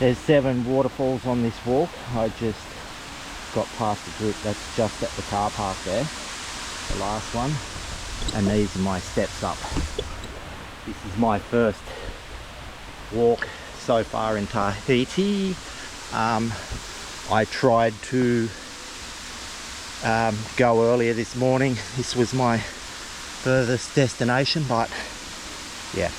There's 7 waterfalls on this walk. I just got past the group that's just at the car park there, the last one, and these are my steps up. This is my first walk so far in Tahiti. I tried to go earlier this morning. This was my furthest destination, but yeah,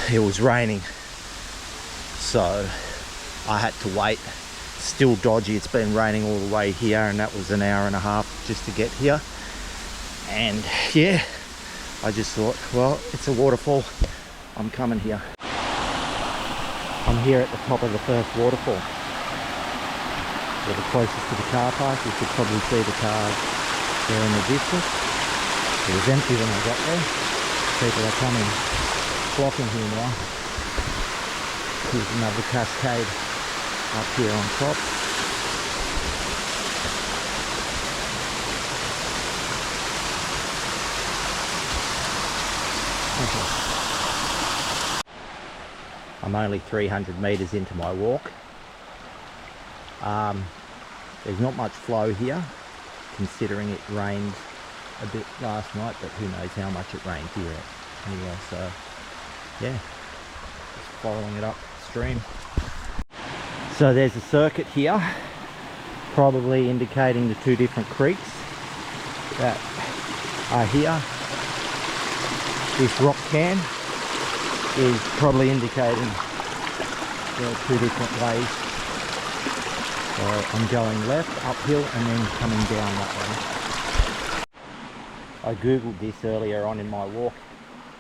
it was raining, so I had to wait. Still dodgy. It's been raining all the way here, and that was an hour and a half just to get here. And yeah, I just thought, well, it's a waterfall, I'm coming here. I'm here at the top of the first waterfall. We're the closest to the car park. You could probably see the cars there in the distance. It was empty when I got there. People are coming, flocking here now. Here's another cascade up here on top. Okay. I'm only 300 meters into my walk. There's not much flow here, considering it rained a bit last night, but who knows how much it rained here anyway. So yeah, just following it upstream. So there's a circuit here, probably indicating the 2 different creeks that are here. This rock can is probably indicating there are 2 different ways. So I'm going left, uphill, and then coming down that way. I googled this earlier on in my walk,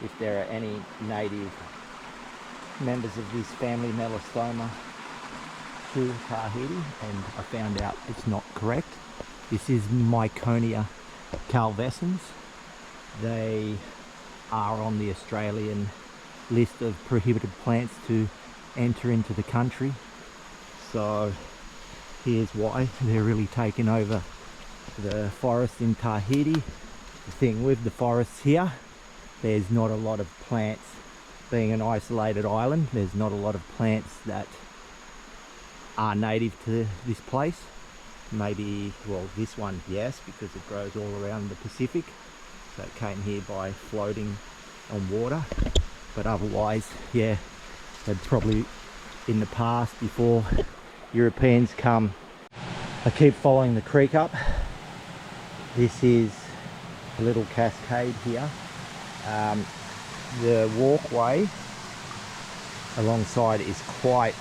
if there are any native members of this family Melastoma to Tahiti, and I found out it's not correct. This is Myconia calvescens. They are on the Australian list of prohibited plants to enter into the country. So here's why they're really taking over the forest in Tahiti. The thing with the forests here, there's not a lot of plants. Being an isolated island, there's not a lot of plants that are native to this place. Maybe, well, this one, yes, because it grows all around the Pacific. So it came here by floating on water. But otherwise, yeah, they'd probably, in the past, before Europeans come. I keep following the creek up. This is a little cascade here. The walkway alongside is quite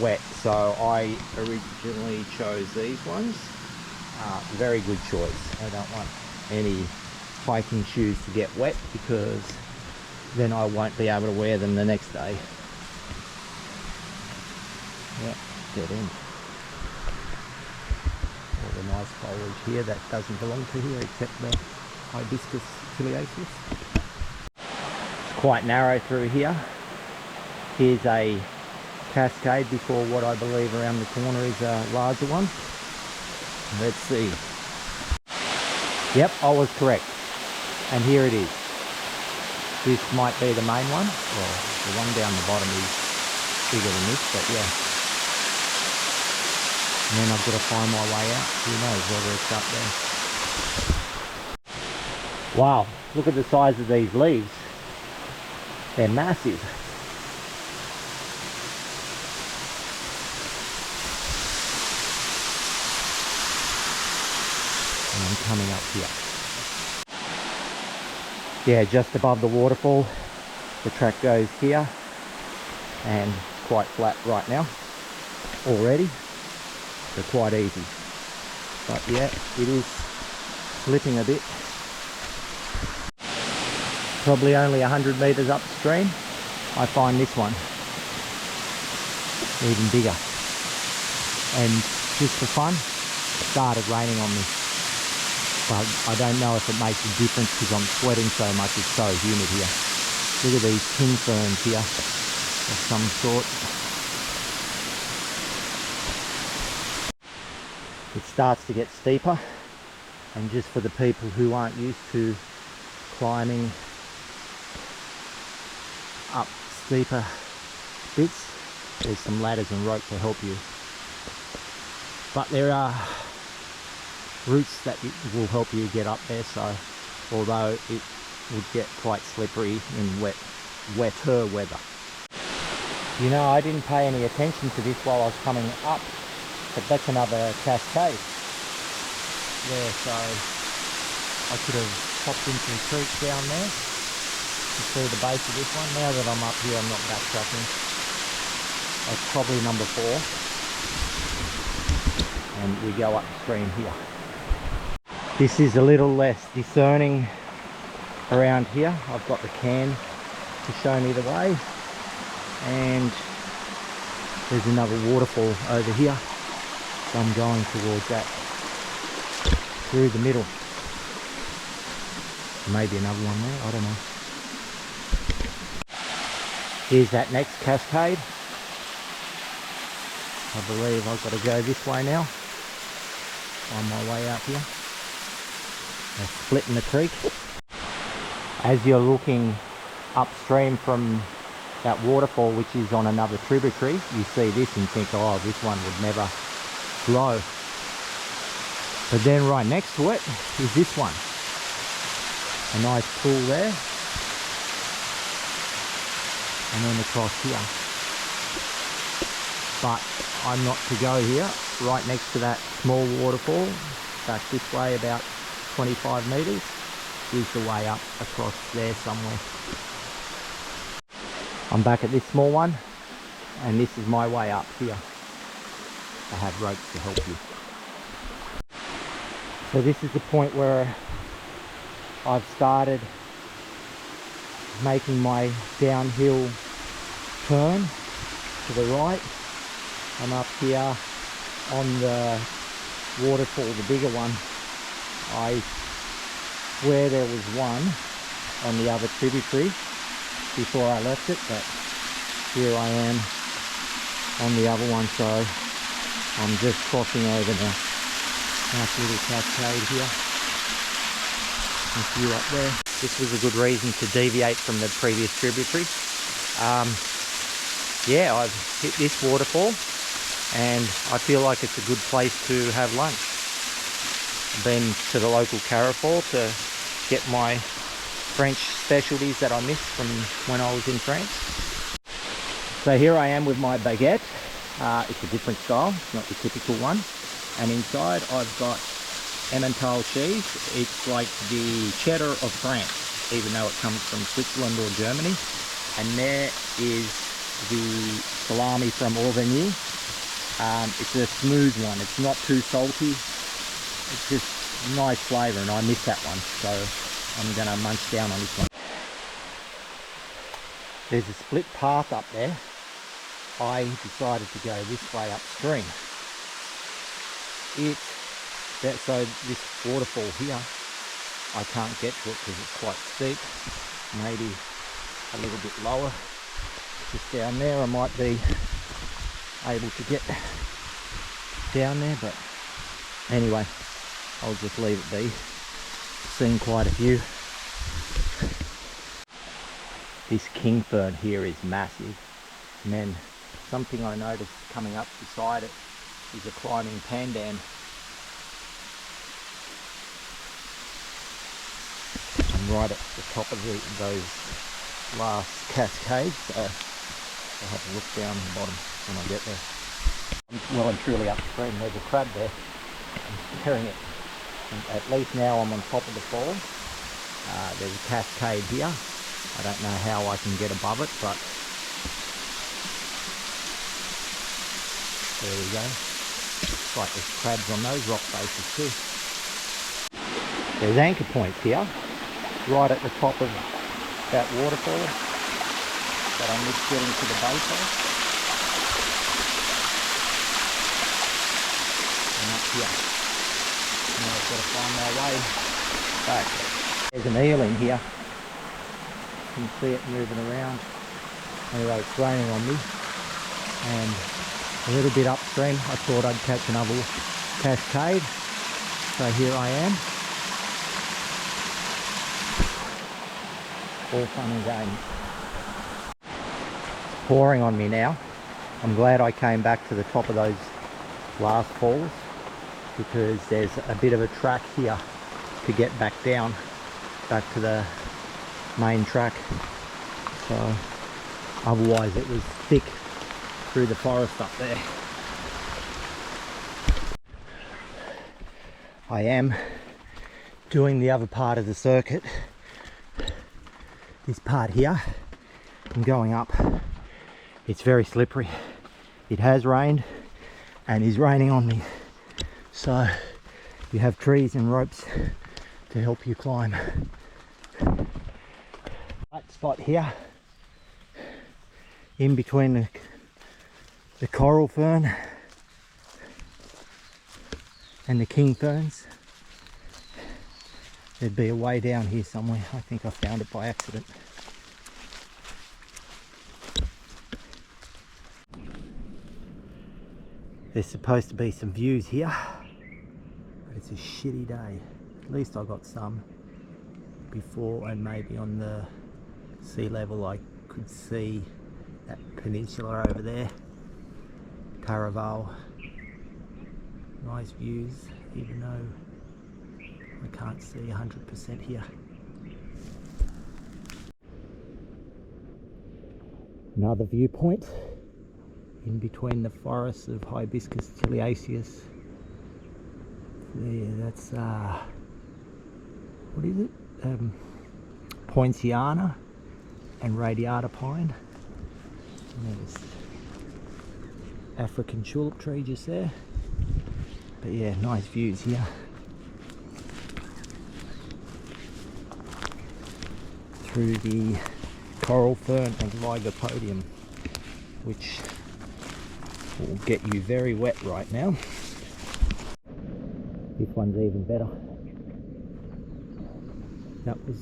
wet, so I originally chose these ones. Very good choice. I don't want any hiking shoes to get wet, because then I won't be able to wear them the next day. Yeah, dead end. All the nice foliage here that doesn't belong to here, except the hibiscus ciliaceus. It's quite narrow through here. Here's a cascade before what I believe around the corner is a larger one. Let's see. Yep, I was correct. And here it is. This might be the main one. Well, the one down the bottom is bigger than this, but yeah. And then I've got to find my way out. Who knows whether it's up there. Wow, look at the size of these leaves. They're massive. And I'm coming up here. Yeah, just above the waterfall. The track goes here, and it's quite flat right now already. So quite easy. But yeah, it is slipping a bit. Probably only 100 meters upstream, I find this one even bigger. And just for fun, it started raining on me. But I don't know if it makes a difference because I'm sweating so much. It's so humid here. Look at these king ferns here of some sort. It starts to get steeper, and just for the people who aren't used to climbing up steeper bits, there's some ladders and rope to help you. But there are roots that will help you get up there, so although it would get quite slippery in wetter weather. You know, I didn't pay any attention to this while I was coming up, but that's another cascade there, so I could have popped into the creek down there to see the base of this one. Now that I'm up here, I'm not backtracking. That's probably number 4, and we go upstream here. This is a little less discerning around here. I've got the can to show me the way, and there's another waterfall over here, so I'm going towards that through the middle. Maybe another one there, I don't know. Here's that next cascade. I believe I've got to go this way now on my way out here. A split in the creek. As you're looking upstream from that waterfall, which is on another tributary, you see this and think, oh, this one would never flow. But then right next to it is this one. A nice pool there. And then across here. But I'm not to go here. Right next to that small waterfall, back this way about 25 metres, is the way up across there somewhere. I'm back at this small one, and this is my way up here. I have ropes to help you. So this is the point where I've started making my downhill turn to the right. I'm up here on the waterfall, the bigger one. I swear there was one on the other tributary before I left it, but here I am on the other one, so I'm just crossing over now. Nice little cascade here. A few up there. This was a good reason to deviate from the previous tributary. Yeah, I've hit this waterfall and I feel like it's a good place to have lunch. I've been to the local Carrefour to get my French specialties that I missed from when I was in France. So here I am with my baguette. It's a different style, it's not the typical one. And inside I've got Emmental cheese. It's like the cheddar of France, even though it comes from Switzerland or Germany. And there is the salami from Auvigny. It's a smooth one, it's not too salty. It's just nice flavour, and I miss that one, so I'm going to munch down on this one. There's a split path up there. I decided to go this way upstream. So this waterfall here, I can't get to it because it's quite steep. Maybe a little bit lower. Just down there I might be able to get down there, but anyway, I'll just leave it be. Seen quite a few. This kingfern here is massive, and then something I noticed coming up beside it is a climbing pandan. I'm right at the top of those last cascades, so I'll have a look down the bottom when I get there. Well and truly upstream, there's a crab there. I'm scaring it. And at least now I'm on top of the fall. There's a cascade here. I don't know how I can get above it, but there we go. Looks like there's crabs on those rock faces too. There's anchor points here, right at the top of that waterfall that I'm just getting to the base of. And up here. Now I've got to find my way back. There's an eel in here. You can see it moving around. Anyway, it's raining on me. And a little bit upstream, I thought I'd catch another cascade. So here I am. All fun and games. pouring on me now. I'm glad I came back to the top of those last falls, because there's a bit of a track here to get back down, back to the main track. So otherwise it was thick through the forest up there. I am doing the other part of the circuit. This part here, I'm going up. It's very slippery. It has rained and is raining on me. So you have trees and ropes to help you climb. That spot here, in between the coral fern and the king ferns. There'd be a way down here somewhere. I think I found it by accident. There's supposed to be some views here, but it's a shitty day. At least I got some before, and maybe on the sea level I could see that peninsula over there, Taravao. Nice views, even though I can't see 100% here. Another viewpoint in between the forests of Hibiscus tiliaceus. There, that's what is it? Poinciana and radiata pine. And there's African tulip tree just there. But yeah, nice views here. Through the coral fern and Lycopodium, which will get you very wet right now. This one's even better. That was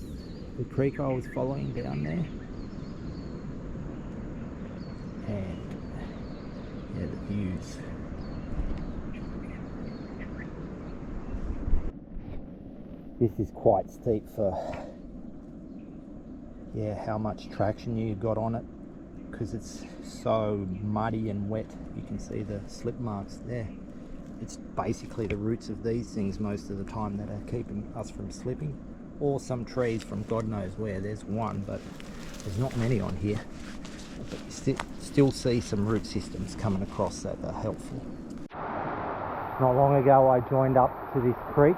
the creek I was following down there. And yeah, the views. This is quite steep for how much traction you got on it, because it's so muddy and wet. You can see the slip marks there. It's basically the roots of these things most of the time that are keeping us from slipping, or some trees from God knows where. There's one, but there's not many on here. But you still see some root systems coming across that are helpful. Not long ago I joined up to this creek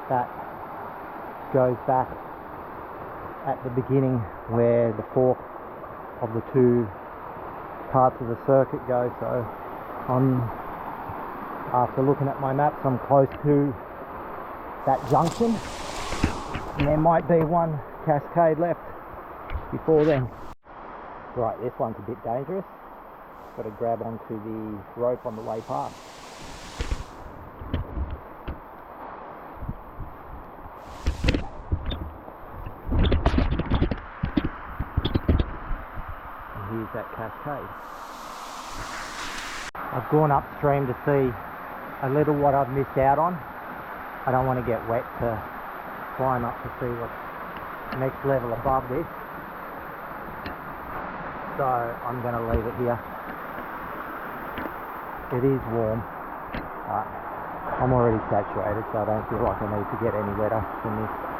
that goes back at the beginning where the fork of the two parts of the circuit go. So after looking at my maps, I'm close to that junction, and there might be one cascade left before then. Right, this one's a bit dangerous. Got to grab onto the rope on the way past. Here's that cascade. I've gone upstream to see a little what I've missed out on. I don't want to get wet to climb up to see what's next level above this. So I'm going to leave it here. It is warm, but I'm already saturated, so I don't feel like I need to get any wetter than this.